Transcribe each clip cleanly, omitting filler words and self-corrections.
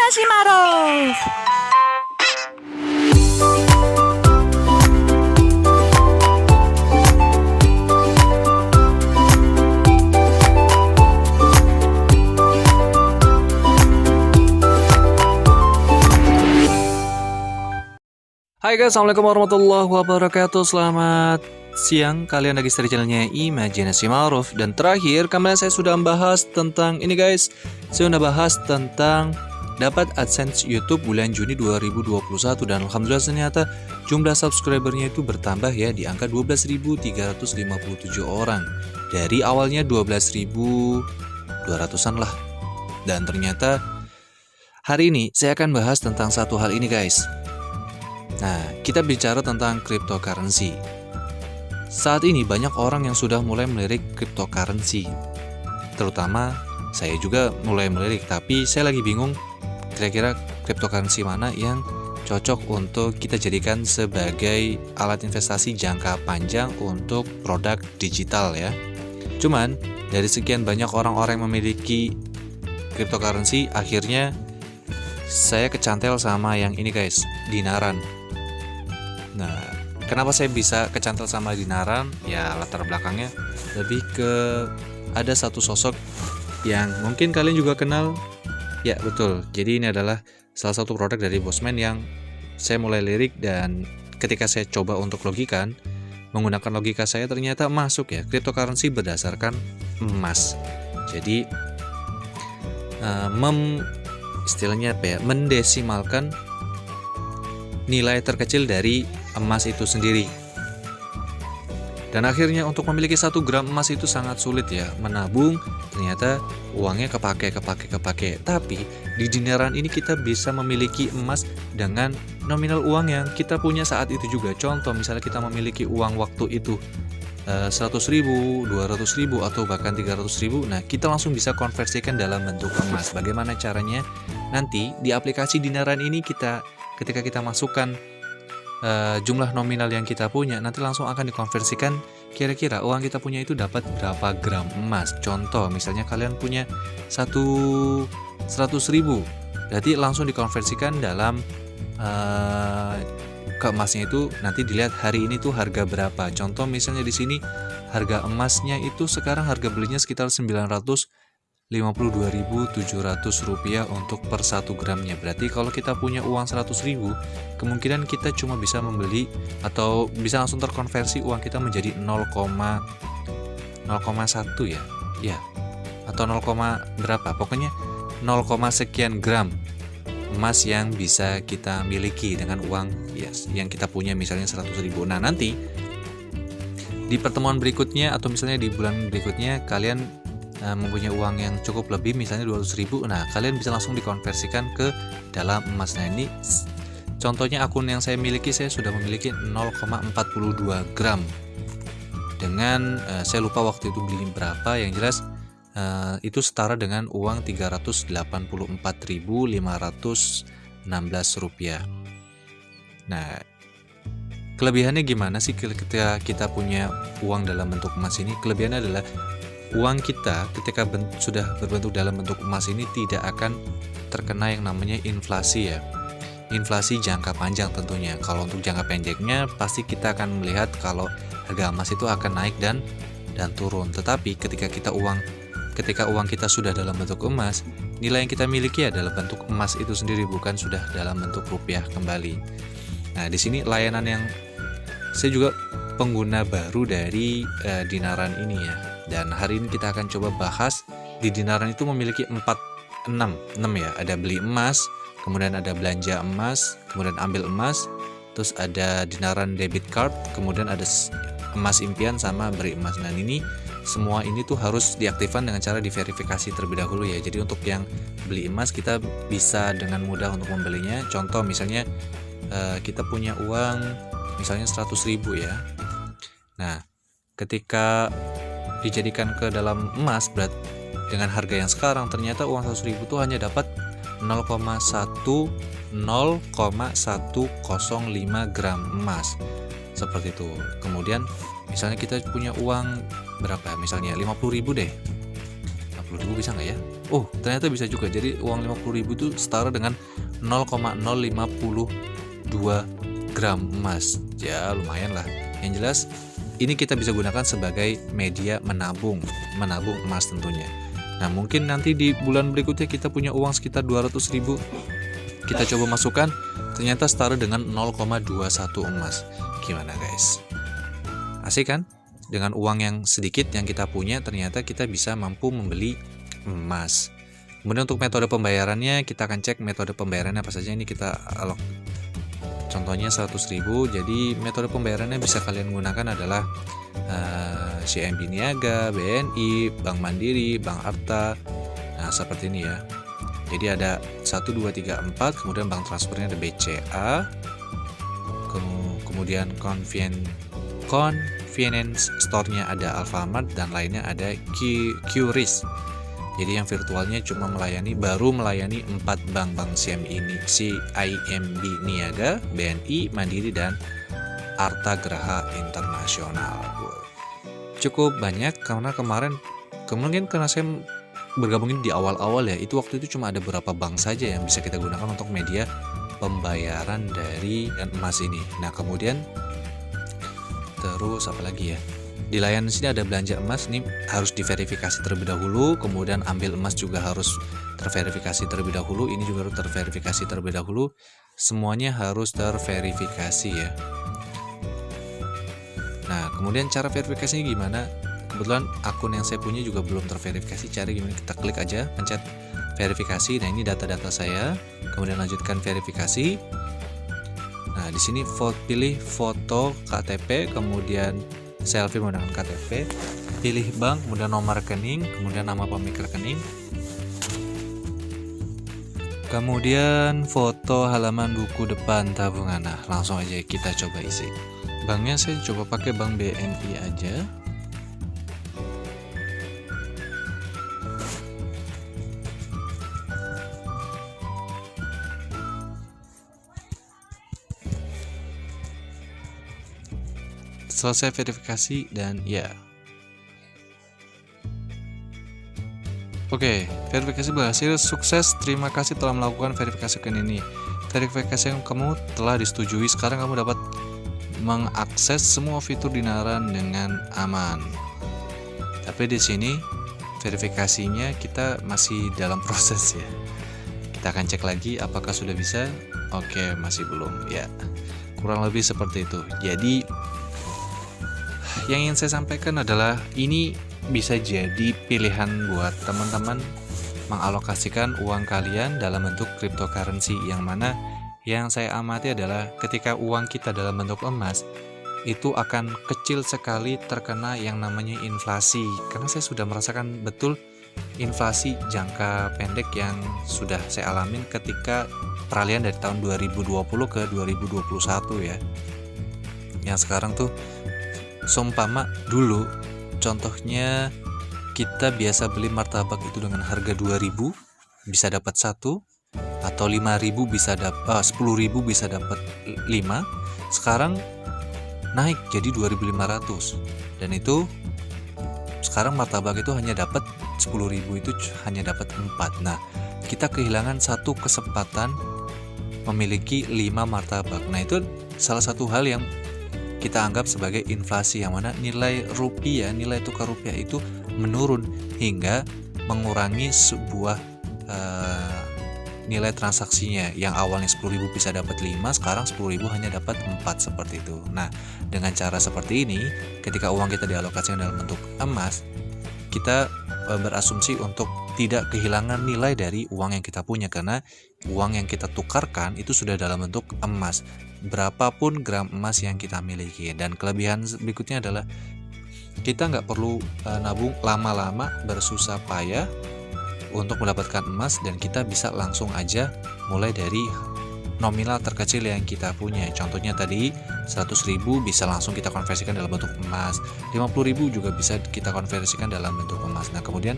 Imajinasi Maruf. Hai guys, assalamualaikum warahmatullahi wabarakatuh. Selamat siang, kalian lagi di channelnya Imajinasi Maruf. Dan terakhir kemarin saya sudah membahas tentang ini guys. Saya sudah bahas tentang dapat AdSense YouTube bulan Juni 2021. Dan alhamdulillah ternyata jumlah subscribernya itu bertambah ya, di angka 12.357 orang. Dari awalnya 12.200-an lah. Dan ternyata hari ini saya akan bahas tentang satu hal ini guys. Nah, kita bicara tentang cryptocurrency. Saat ini banyak orang yang sudah mulai melirik cryptocurrency. Terutama saya juga mulai melirik, tapi saya lagi bingung kira-kira cryptocurrency mana yang cocok untuk kita jadikan sebagai alat investasi jangka panjang untuk produk digital ya. Cuman dari sekian banyak orang-orang yang memiliki cryptocurrency, akhirnya saya kecantel sama yang ini guys, dinaran. Nah, kenapa saya bisa kecantel sama dinaran? Ya, latar belakangnya lebih ke ada satu sosok yang mungkin kalian juga kenal. Ya, betul. Jadi ini adalah salah satu produk dari Bosman yang saya mulai lirik, dan ketika saya coba untuk logikan, menggunakan logika saya ternyata masuk ya. Cryptocurrency berdasarkan emas. Jadi istilahnya apa ya? Mendesimalkan nilai terkecil dari emas itu sendiri. Dan akhirnya untuk memiliki 1 gram emas itu sangat sulit ya. Menabung ternyata uangnya kepake. Tapi di dinaran ini kita bisa memiliki emas dengan nominal uang yang kita punya saat itu juga. Contoh misalnya kita memiliki uang waktu itu 100.000, 200.000 atau bahkan 300.000. Nah, kita langsung bisa konversikan dalam bentuk emas. Bagaimana caranya? Nanti di aplikasi dinaran ini ketika kita masukkan jumlah nominal yang kita punya, nanti langsung akan dikonversikan kira-kira uang kita punya itu dapat berapa gram emas. Contoh misalnya kalian punya 100.000, berarti langsung dikonversikan dalam ke emasnya itu, nanti dilihat hari ini tuh harga berapa. Contoh misalnya di sini harga emasnya itu sekarang harga belinya sekitar 952.700 rupiah untuk per 1 gramnya. Berarti kalau kita punya uang 100.000, kemungkinan kita cuma bisa membeli atau bisa langsung terkonversi uang kita menjadi 0,1 ya. Ya. Atau 0, berapa? Pokoknya 0, sekian gram emas yang bisa kita miliki dengan uang yang kita punya misalnya 100.000. Nah, nanti di pertemuan berikutnya atau misalnya di bulan berikutnya kalian mempunyai uang yang cukup lebih, misalnya 200.000. Nah, kalian bisa langsung dikonversikan ke dalam emas. Nah, ini contohnya akun yang saya miliki, saya sudah memiliki 0,42 gram dengan saya lupa waktu itu beli berapa, yang jelas itu setara dengan uang 384.516 rupiah. Nah, kelebihannya gimana sih ketika kita punya uang dalam bentuk emas ini? Kelebihannya adalah uang kita ketika sudah berbentuk dalam bentuk emas ini tidak akan terkena yang namanya inflasi ya. Inflasi jangka panjang tentunya. Kalau untuk jangka pendeknya pasti kita akan melihat kalau harga emas itu akan naik dan turun. Tetapi ketika uang kita sudah dalam bentuk emas, nilai yang kita miliki adalah bentuk emas itu sendiri, bukan sudah dalam bentuk rupiah kembali. Nah, di sini layanan yang saya juga pengguna baru dari dinaran ini ya. Dan hari ini kita akan coba bahas di dinaran itu memiliki 6 ya. Ada beli emas, kemudian ada belanja emas, kemudian ambil emas, terus ada dinaran debit card, kemudian ada emas impian sama beri emas. Nah, ini semua ini tuh harus diaktifkan dengan cara diverifikasi terlebih dahulu ya. Jadi untuk yang beli emas kita bisa dengan mudah untuk membelinya. Contoh misalnya kita punya uang misalnya 100.000 ya. Nah, ketika dijadikan ke dalam emas, berat dengan harga yang sekarang ternyata uang 100.000 itu hanya dapat 0,105 gram emas seperti itu. Kemudian misalnya kita punya uang berapa, misalnya 50.000 deh, 50.000 bisa nggak ya? Oh, ternyata bisa juga. Jadi uang 50.000 itu setara dengan 0,052 gram emas. Ya, lumayan lah. Yang jelas ini kita bisa gunakan sebagai media menabung emas tentunya. Nah, mungkin nanti di bulan berikutnya kita punya uang sekitar 200.000, kita coba masukkan, ternyata setara dengan 0,21 emas. Gimana guys? Asik kan? Dengan uang yang sedikit yang kita punya, ternyata kita bisa mampu membeli emas. Kemudian untuk metode pembayarannya, kita akan cek metode pembayarannya apa saja. Ini kita alok. Contohnya 100.000. Jadi metode pembayarannya bisa kalian gunakan adalah CIMB Niaga, BNI, Bank Mandiri, Bank Arta. Nah, seperti ini ya. Jadi ada 1, 2, 3, 4. Kemudian bank transfernya ada BCA. Kemudian convenience store-nya ada Alfamart, dan lainnya ada QRIS. Jadi yang virtualnya cuma baru melayani 4 bank CIMB Niaga, BNI, Mandiri, dan Arta Graha Internasional. Cukup banyak karena kemungkinan karena saya bergabung di awal-awal ya, itu waktu itu cuma ada beberapa bank saja yang bisa kita gunakan untuk media pembayaran dari emas ini. Nah, kemudian terus apa lagi ya? Di layanan sini ada belanja emas, ini harus diverifikasi terlebih dahulu, kemudian ambil emas juga harus terverifikasi terlebih dahulu, ini juga harus terverifikasi terlebih dahulu, semuanya harus terverifikasi ya. Nah, kemudian cara verifikasinya gimana? Kebetulan akun yang saya punya juga belum terverifikasi, cara gimana? Kita klik aja, pencet verifikasi. Nah, ini data-data saya, kemudian lanjutkan verifikasi. Nah, di sini pilih foto KTP, kemudian selfie menggunakan KTP, pilih bank, kemudian nomor rekening, kemudian nama pemilik rekening, kemudian foto halaman buku depan tabungan. Nah, langsung aja kita coba isi. Banknya saya coba pakai bank BNI aja. Selesai verifikasi dan ya. Oke, verifikasi berhasil, sukses. Terima kasih telah melakukan verifikasi ini. Verifikasi yang kamu telah disetujui. Sekarang kamu dapat mengakses semua fitur Dinaran dengan aman. Tapi di sini verifikasinya kita masih dalam proses ya. Kita akan cek lagi apakah sudah bisa. Oke, masih belum ya. Kurang lebih seperti itu. Jadi yang ingin saya sampaikan adalah ini bisa jadi pilihan buat teman-teman mengalokasikan uang kalian dalam bentuk cryptocurrency, yang mana yang saya amati adalah ketika uang kita dalam bentuk emas itu akan kecil sekali terkena yang namanya inflasi, karena saya sudah merasakan betul inflasi jangka pendek yang sudah saya alamin ketika peralihan dari tahun 2020 ke 2021 ya. Yang sekarang tuh seumpama dulu contohnya kita biasa beli martabak itu dengan harga 2.000 bisa dapat 1, atau 5.000 bisa dapat 10.000 bisa dapat 5. Sekarang naik jadi 2.500, dan itu sekarang martabak itu hanya dapat 10.000 itu hanya dapat 4. Nah, kita kehilangan satu kesempatan memiliki 5 martabak. Nah, itu salah satu hal yang kita anggap sebagai inflasi, yang mana nilai tukar rupiah itu menurun hingga mengurangi sebuah nilai transaksinya. Yang awalnya 10.000 bisa dapat 5, sekarang 10.000 hanya dapat 4, seperti itu. Nah, dengan cara seperti ini, ketika uang kita dialokasikan dalam bentuk emas, kita berasumsi untuk tidak kehilangan nilai dari uang yang kita punya, karena uang yang kita tukarkan itu sudah dalam bentuk emas, berapapun gram emas yang kita miliki. Dan kelebihan berikutnya adalah kita nggak perlu nabung lama-lama bersusah payah untuk mendapatkan emas, dan kita bisa langsung aja mulai dari nominal terkecil yang kita punya. Contohnya tadi 100.000 bisa langsung kita konversikan dalam bentuk emas, 50.000 juga bisa kita konversikan dalam bentuk emas. Nah, kemudian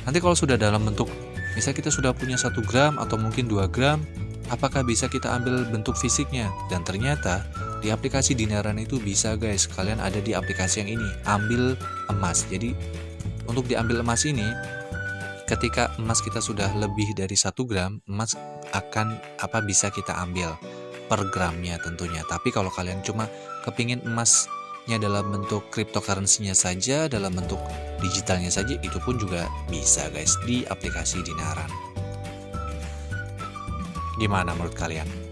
nanti kalau sudah dalam bentuk, misalnya kita sudah punya 1 gram atau mungkin 2 gram, apakah bisa kita ambil bentuk fisiknya? Dan ternyata di aplikasi Dinaran itu bisa guys, kalian ada di aplikasi yang ini, ambil emas. Jadi untuk diambil emas ini, ketika emas kita sudah lebih dari 1 gram, emas akan bisa kita ambil per gramnya tentunya. Tapi kalau kalian cuma kepingin emasnya dalam bentuk cryptocurrency-nya saja, dalam bentuk digitalnya saja, itu pun juga bisa guys di aplikasi Dinaran. Gimana menurut kalian?